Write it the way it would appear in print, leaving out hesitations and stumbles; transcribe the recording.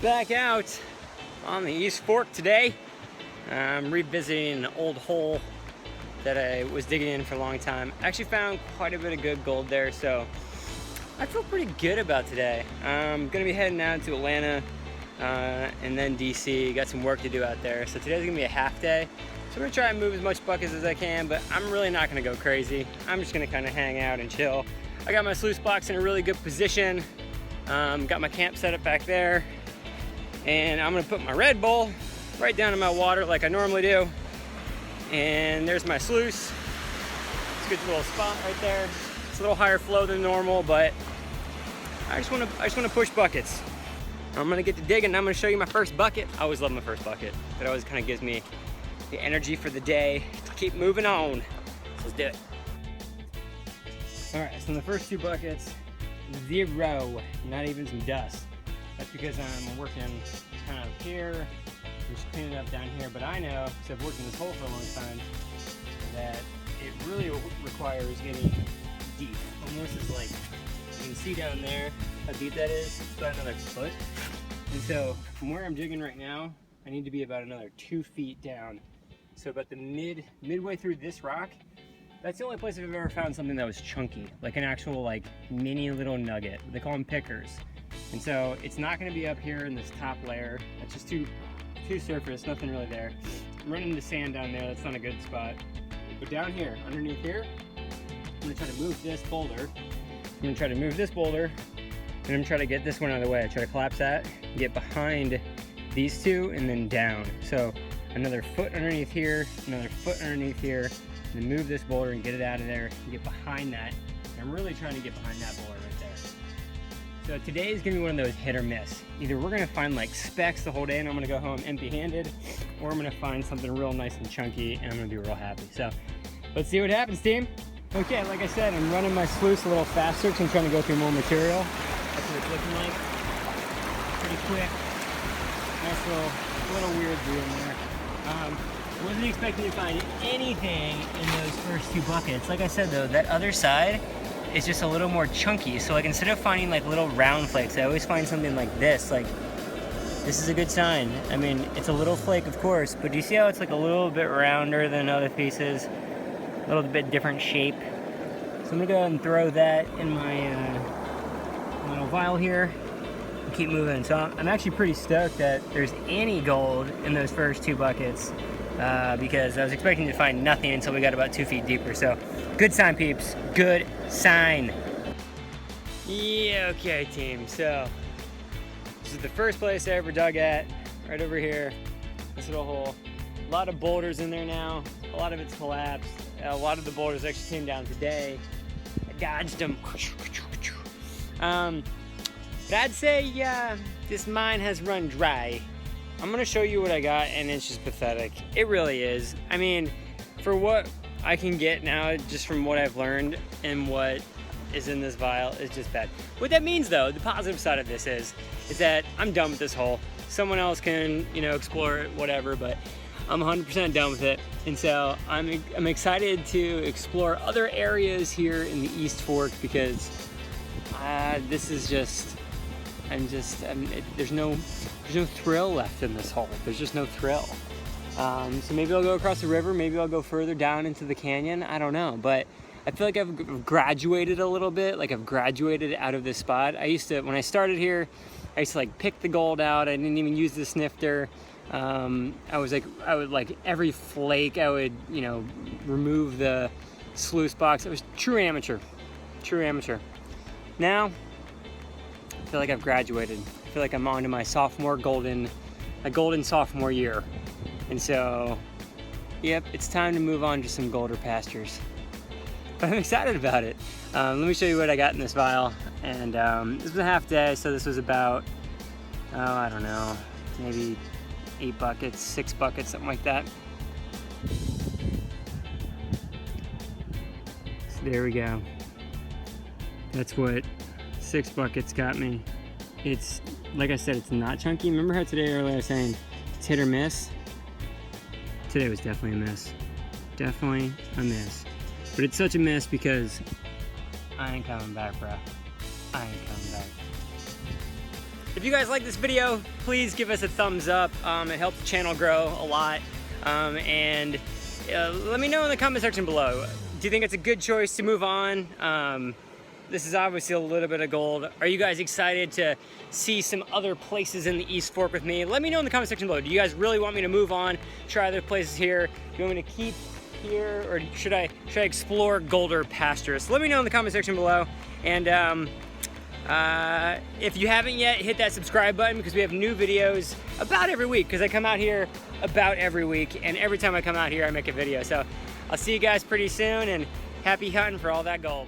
Back out on the East Fork today. I'm revisiting an old hole that I was digging in for a long time. Actually found quite a bit of good gold there, so I feel pretty good about today. I'm gonna be heading out to Atlanta and then DC. Got some work to do out there, so today's gonna be a half day. So I'm gonna try and move as much buckets as I can, but I'm really not gonna go crazy. I'm just gonna kind of hang out and chill. I got my sluice box in a really good position. Got my camp set up back there. And I'm gonna put my Red Bull right down in my water like I normally do. And there's my sluice. It's a good little spot right there. It's a little higher flow than normal, but I just wanna push buckets. I'm gonna get to digging. I'm gonna show you my first bucket. I always love my first bucket. It always kind of gives me the energy for the day to keep moving on. So let's do it. All right, so in the first two buckets, 0, not even some dust. That's because I'm working kind of here, I'm just cleaning up down here, but I know, because I've worked in this hole for a long time, that it really requires getting deep. Almost as like, you can see down there how deep that is. It's about another foot. And so from where I'm digging right now, I need to be about another 2 feet down. So about the midway through this rock, that's the only place I've ever found something that was chunky, like an actual like mini little nugget. They call them pickers. And so it's not going to be up here in this top layer. That's just too surface, nothing really there. I'm running into sand down there, that's not a good spot. But down here, underneath here, I'm going to try to move this boulder. I'm going to try to move this boulder, and I'm going to try to get this one out of the way. I try to collapse that, get behind these two, and then down. So another foot underneath here, another foot underneath here, and then move this boulder and get it out of there, and get behind that. And I'm really trying to get behind that boulder right there. So today is gonna be one of those hit or miss. Either we're gonna find like specks the whole day and I'm gonna go home empty-handed, or I'm gonna find something real nice and chunky and I'm gonna be real happy. So let's see what happens, team. Okay, like I said, I'm running my sluice a little faster because I'm trying to go through more material. That's what it's looking like. Pretty quick. Nice little weird view in there. Wasn't expecting to find anything in those first two buckets. Like I said though, that other side is just a little more chunky. So like instead of finding like little round flakes, I always find something like this. Like this is a good sign. I mean, it's a little flake of course, but do you see how it's like a little bit rounder than other pieces? A little bit different shape. So I'm gonna go ahead and throw that in my little vial here and keep moving. So I'm actually pretty stoked that there's any gold in those first two buckets because I was expecting to find nothing until we got about 2 feet deeper. So good sign, peeps, good sign. Yeah, okay team, so this is the first place I ever dug at, right over here, this little hole. A lot of boulders in there now, a lot of it's collapsed. A lot of the boulders actually came down today. I dodged them. But I'd say this mine has run dry. I'm gonna show you what I got and it's just pathetic. It really is. I mean, for what I can get now, just from what I've learned and what is in this vial, is just bad. What that means though, the positive side of this is that I'm done with this hole. Someone else can, you know, explore it, whatever, but I'm 100% done with it. And so I'm excited to explore other areas here in the East Fork because this is just, there's no thrill left in this hole. There's just no thrill. So maybe I'll go across the river, maybe I'll go further down into the canyon, I don't know. But I feel like I've graduated a little bit, like I've graduated out of this spot. When I started here, I used to like pick the gold out, I didn't even use the snifter. I would like every flake, I would, you know, remove the sluice box. It was true amateur. Now, I feel like I've graduated. I feel like I'm on to my golden sophomore year. And so, yep, it's time to move on to some golder pastures. But I'm excited about it. Let me show you what I got in this vial. And this was a half day, so this was about, I don't know, maybe 8 buckets, 6 buckets, something like that. So there we go. That's what 6 buckets got me. It's, like I said, it's not chunky. Remember how earlier I was saying it's hit or miss? Today was definitely a miss. Definitely a miss. But it's such a miss because I ain't coming back, bro. I ain't coming back. If you guys like this video, please give us a thumbs up. It helps the channel grow a lot. And let me know in the comment section below. Do you think it's a good choice to move on? This is obviously a little bit of gold. Are you guys excited to see some other places in the East Fork with me? Let me know in the comment section below. Do you guys really want me to move on, try other places here? Do you want me to keep here, or should I explore golder pastures? Let me know in the comment section below. And if you haven't yet, hit that subscribe button, because we have new videos about every week, because I come out here about every week, and every time I come out here I make a video. So I'll see you guys pretty soon, and happy hunting for all that gold.